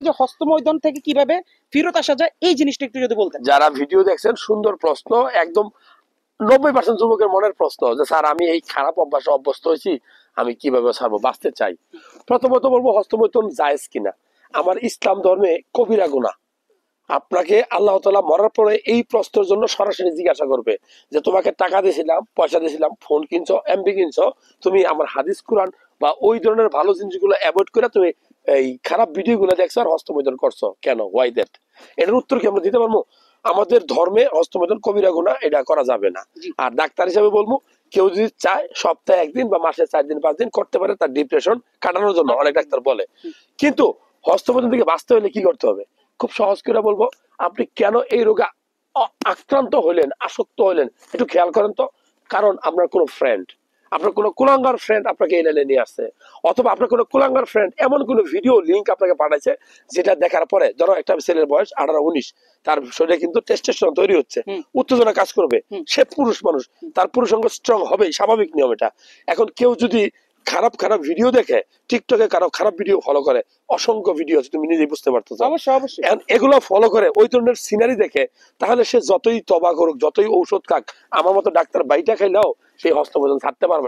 যে হস্তমৈথুন থেকে কিভাবে ফেরত আসা যায় এই জিনিসটা একটু যদি বলতেন। যারা ভিডিও দেখছেন, সুন্দর প্রশ্ন, একদম 90% যুবকের মনের প্রশ্ন যে স্যার আমি এই খারাপ অভ্যাসে অভ্যস্ত হয়েছি, আমি কিভাবে ছাড়বো, বাঁচতে চাই। প্রথমত বলবো হস্তমৈথুন জায়েজ কিনা। আমার ইসলাম ধর্মে কবিরা গুনাহ। আপনাকে আল্লাহ তাআলা মরার পরে এই প্রশ্নের জন্য সরাসরি জিজ্ঞাসা করবে যে তোমাকে টাকা দিয়েছিলাম, পয়সা দিয়েছিলাম, ফোন কিনছো, এমবি কিনছো, তুমি আমার হাদিস কুরআন বা ওই ধরনের ভালো জিনিসগুলো অ্যাভয়েড করে তুমি এই খারাপ ভিডিও গুলো দেখছো আর হস্তমৈথুন করছো কেন, ওয়াই দ্যাট? এটার উত্তর কি আমরা দিতে পারবো? আমাদের ধর্মে হস্তমৈথুন কবিরা গুনাহ, এটা করা যাবে না। আর ডাক্তার হিসেবে বলবো, কেউ যদি চায় সপ্তাহে 1 দিন বা মাসে 4 দিন 5 দিন করতে পারে তার ডিপ্রেশন কাটানোর জন্য, অনেক ডাক্তার বলে। কিন্তু হস্তমৈথুন থেকে বাঁচতে হলে কি করতে হবে? খুব সহজ করে বলবো, আপনি কেন এই রোগে আক্রান্ত হইলেন, আসক্ত হইলেন, একটু খেয়াল করেন তো। কারণ আপনার কোনো ফ্রেন্ড, আপনার কোনো কুলাঙ্গার ফ্রেন্ড আপনাকে এই লাইনে নিয়ে আসছে, অথবা আপনার কোনো কুলাঙ্গার ফ্রেন্ড এমন কোনো ভিডিও লিঙ্ক আপনাকে পাঠাইছে যেটা দেখার পরে, ধরো একটা ছেলের বয়স 18-19, তার শরীরে কিন্তু টেস্টোস্টেরন তৈরি হচ্ছে, উত্তেজনা কাজ করবে, সে পুরুষ মানুষ, তার পুরুষাঙ্গ স্ট্রং হবেই, স্বাভাবিক নিয়ম এটা। এখন কেউ যদি খারাপ খারাপ ভিডিও দেখে, টিকটকে কারো খারাপ ভিডিও ফলো করে, অসংখ্য ভিডিও আছে, তুমি নিজেই বুঝতে পারতেছো। অবশ্যই অবশ্যই। এগুলো ফলো করে ওই ধরনের সিনারি দেখে, তাহলে সে যতই তবা করুক, যতই ঔষধ খাক, আমার মতো ডাক্তার বাইটা খাইলেও সেই হস্তমৈথুন ছাড়তে পারবে না।